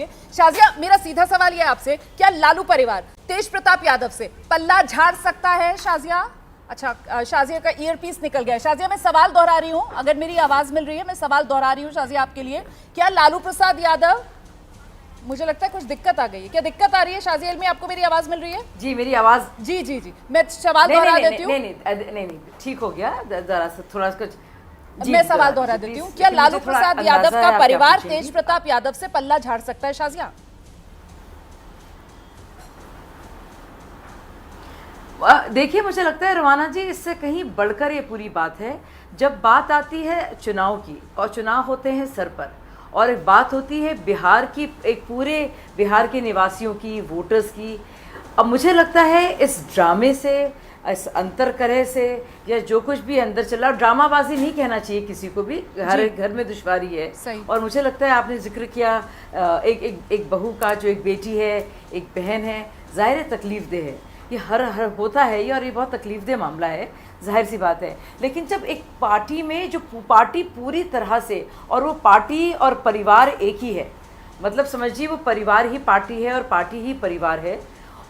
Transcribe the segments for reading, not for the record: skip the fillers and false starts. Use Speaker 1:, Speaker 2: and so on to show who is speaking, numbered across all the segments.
Speaker 1: होंगे। शाजिया, मेरा सीधा सवाल ये आपसे, क्या लालू परिवार तेज प्रताप यादव से पल्ला झाड़ सकता है? शाजिया, अच्छा, शाजिया का ईयरपीस निकल गया। शाजिया, मैं सवाल दोहरा रही हूँ, अगर मेरी आवाज मिल रही है, मैं सवाल दोहरा रही हूँ शाजिया आपके लिए। क्या लालू प्रसाद यादव, मुझे लगता है कुछ दिक्कत आ गई है, क्या दिक्कत आ रही है शाजिया में? आपको मेरी आवाज मिल रही है?
Speaker 2: जी, मेरी आवाज,
Speaker 1: जी जी जी, मैं सवाल दोहरा देती हूँ।
Speaker 2: नहीं, ठीक हो गया, जरा सा थोड़ा कुछ।
Speaker 1: मैं सवाल दोहरा देती हूँ, क्या लालू प्रसाद यादव का परिवार तेज प्रताप यादव से पल्ला झाड़ सकता है? शाजिया,
Speaker 2: देखिए, मुझे लगता है रवाना जी, इससे कहीं बढ़कर ये पूरी बात है। जब बात आती है चुनाव की, और चुनाव होते हैं सर पर, और एक बात होती है बिहार की, एक पूरे बिहार के निवासियों की, वोटर्स की। अब मुझे लगता है इस ड्रामे से, इस अंतरकलह से, या जो कुछ भी अंदर चला, ड्रामाबाजी नहीं कहना चाहिए किसी को भी, हर घर में दुश्वारी है। और मुझे लगता है आपने जिक्र किया एक बहू का, जो एक बेटी है, एक बहन है, ज़ाहिर तकलीफ़देह है, ये हर होता है ये, और ये बहुत तकलीफ़देह मामला है, जाहिर सी बात है। लेकिन जब एक पार्टी में, जो पार्टी पूरी तरह से, और वो पार्टी और परिवार एक ही है, मतलब समझिए वो परिवार ही पार्टी है और पार्टी ही परिवार है।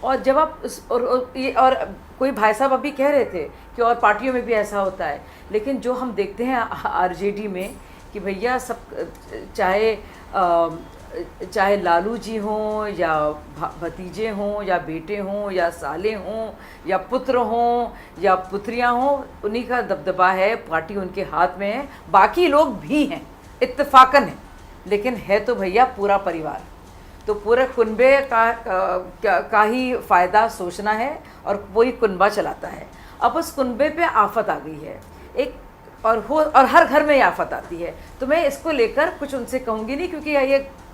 Speaker 2: और जब आप और कोई भाई साहब अभी कह रहे थे कि और पार्टियों में भी ऐसा होता है, लेकिन जो हम देखते हैं आरजेडी में, कि भैया सब, चाहे लालू जी हों, या भतीजे हों, या बेटे हों, या साले हों, या पुत्र हों, या पुत्रियां हों, उन्हीं का दबदबा है, पार्टी उनके हाथ में है। बाकी लोग भी हैं, इत्तेफाकन है, लेकिन है तो भैया पूरा परिवार। तो पूरे कुनबे का ही फ़ायदा सोचना है, और वही कुनबा चलाता है। अब उस कुनबे पे आफत आ गई है एक, और हर घर में ये आफत आती है। तो मैं इसको लेकर कुछ उनसे कहूँगी नहीं, क्योंकि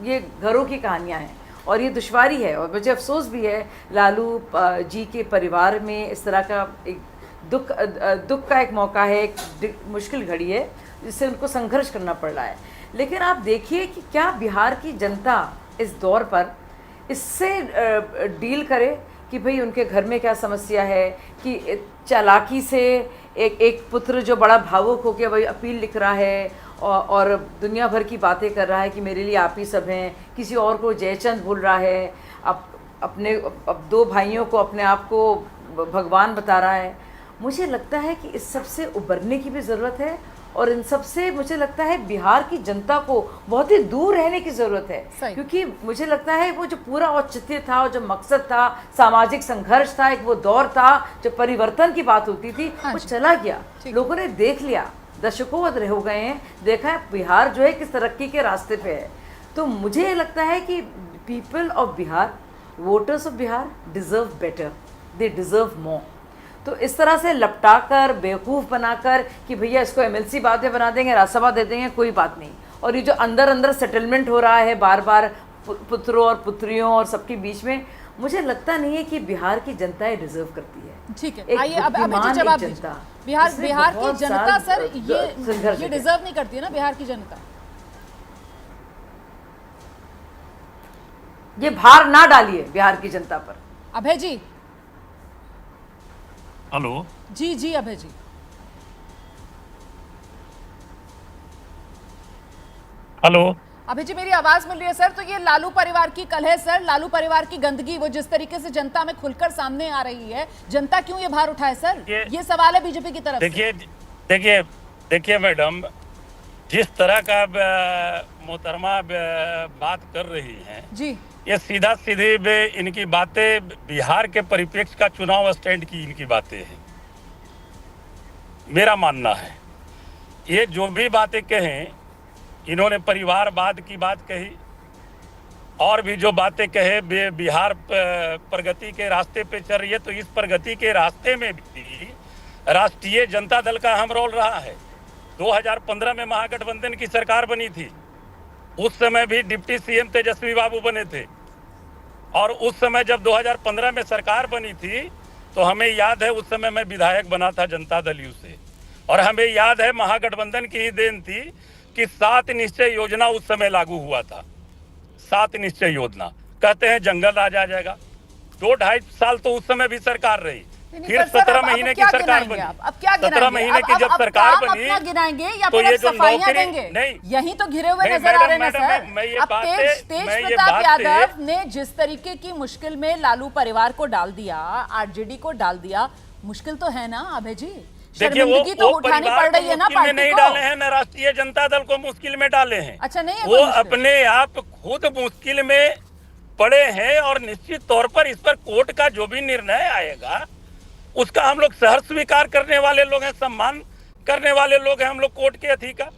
Speaker 2: ये घरों की कहानियाँ हैं, और ये दुश्वारी है, और मुझे अफसोस भी है लालू जी के परिवार में इस तरह का एक दुख का एक मौका है, एक मुश्किल घड़ी है, जिससे उनको संघर्ष करना पड़ रहा है। लेकिन आप देखिए कि क्या बिहार की जनता इस दौर पर इससे डील करे, कि भाई उनके घर में क्या समस्या है, कि चालाकी से एक पुत्र जो बड़ा भावुक हो के भाई अपील लिख रहा है, और दुनिया भर की बातें कर रहा है कि मेरे लिए आप ही सब हैं, किसी और को जयचंद बोल रहा है, अब दो भाइयों को, अपने आप को भगवान बता रहा है। मुझे लगता है कि इस सब से उबरने की भी ज़रूरत है, और इन सब से मुझे लगता है बिहार की जनता को बहुत ही दूर रहने की ज़रूरत है। क्योंकि मुझे लगता है वो जो पूरा औचित्य था, और जो मकसद था, सामाजिक संघर्ष था, एक वो दौर था जब परिवर्तन की बात होती थी, वो चला गया। लोगों ने देख लिया, दशकों हो गए हैं, देखा है बिहार जो है किस तरक्की के रास्ते पे है। तो मुझे लगता है कि people of Bihar, voters of Bihar deserve better, they deserve more. तो इस तरह से लपटाकर, बेवकूफ़ बनाकर कि भैया इसको एमएलसी बाद में बना देंगे, राज्यसभा दे देंगे, कोई बात नहीं। और ये जो अंदर सेटलमेंट हो रहा है बार बार पुत्रों और पुत्रियों और सबके बीच में, मुझे लगता नहीं है कि बिहार की जनता ये डिजर्व करती है।
Speaker 1: ठीक है, आइए अब जवाब दीजिए। बिहार की जनता सर ये डिजर्व नहीं करती है ना? बिहार की जनता
Speaker 2: ये भार ना डालिए बिहार की जनता पर।
Speaker 1: अभय जी।
Speaker 3: हेलो।
Speaker 1: जी जी अभय जी।
Speaker 3: हेलो
Speaker 1: अभय जी, मेरी आवाज मिल रही है सर? तो ये लालू परिवार की कलह सर, लालू परिवार की गंदगी, वो जिस तरीके से जनता में खुलकर सामने आ रही है, जनता क्यों ये भार उठाए सर? ये सवाल है बीजेपी की तरफ से।
Speaker 3: देखिए मैडम, जिस तरह का मोहतरमा बात कर रही हैं
Speaker 1: जी, ये
Speaker 3: सीधा सीधी इनकी बातें बिहार के परिप्रेक्ष्य का चुनाव स्टैंड की इनकी बातें हैं। मेरा मानना है ये जो भी बातें कहें, इन्होंने परिवारवाद की बात कही, और भी जो बातें कहे, बिहार प्रगति के रास्ते पे चल रही है, तो इस प्रगति के रास्ते में भी राष्ट्रीय जनता दल का अहम रोल रहा है। 2015 में महागठबंधन की सरकार बनी थी, उस समय भी डिप्टी सीएम तेजस्वी बाबू बने थे, और उस समय जब 2015 में सरकार बनी थी तो हमें याद है उस समय मैं विधायक बना था जनता दल यू से, और हमें याद है महागठबंधन की ही देन थी कि 7 निश्चय योजना उस समय लागू हुआ था। 7 निश्चय योजना, कहते हैं जंगल राज आ जाएगा। 2-2.5 साल तो उस समय भी सरकार रही,
Speaker 1: नहीं,
Speaker 3: फिर
Speaker 1: पर सर,
Speaker 3: 17
Speaker 1: अब
Speaker 3: महीने की
Speaker 1: क्या
Speaker 3: सरकार
Speaker 1: गिनाएंगे
Speaker 3: बनी।
Speaker 1: आप? अब क्या
Speaker 3: 17
Speaker 1: गिनाएंगे?
Speaker 3: महीने की
Speaker 1: अब
Speaker 3: जब
Speaker 1: अब
Speaker 3: सरकार
Speaker 1: काम
Speaker 3: बनी
Speaker 1: अपना गिनाएंगे या
Speaker 3: तो
Speaker 1: फिर
Speaker 3: ये
Speaker 1: अब
Speaker 3: जो
Speaker 1: सफाइयां
Speaker 3: नौकरी
Speaker 1: देंगे?
Speaker 3: नहीं,
Speaker 1: यहीं तो घिरे हुए
Speaker 3: नहीं,
Speaker 1: नजर आ रहे हैं
Speaker 3: मैडम,
Speaker 1: ना सर।
Speaker 3: मैं ये
Speaker 1: अब
Speaker 3: बात
Speaker 1: तेज
Speaker 3: मैं ये
Speaker 1: प्रताप
Speaker 3: बात
Speaker 1: यादव ने जिस तरीके की मुश्किल में लालू परिवार को डाल दिया, आरजेडी को डाल दिया, मुश्किल तो है ना अभय जी?
Speaker 3: देखिए
Speaker 1: शर्मिंदगी तो उठानी
Speaker 3: परिवार
Speaker 1: पड़ रही
Speaker 3: को
Speaker 1: है ना
Speaker 3: मुश्किल में
Speaker 1: पार्टी
Speaker 3: नहीं
Speaker 1: को।
Speaker 3: डाले हैं, न राष्ट्रीय जनता दल को मुश्किल में डाले हैं।
Speaker 1: अच्छा, नहीं है
Speaker 3: वो
Speaker 1: कोई मुश्किल?
Speaker 3: अपने आप खुद मुश्किल में पड़े हैं और निश्चित तौर पर इस पर कोर्ट का जो भी निर्णय आएगा उसका हम लोग सहर्ष स्वीकार करने वाले लोग हैं, सम्मान करने वाले लोग हैं हम लोग कोर्ट के अधिकार।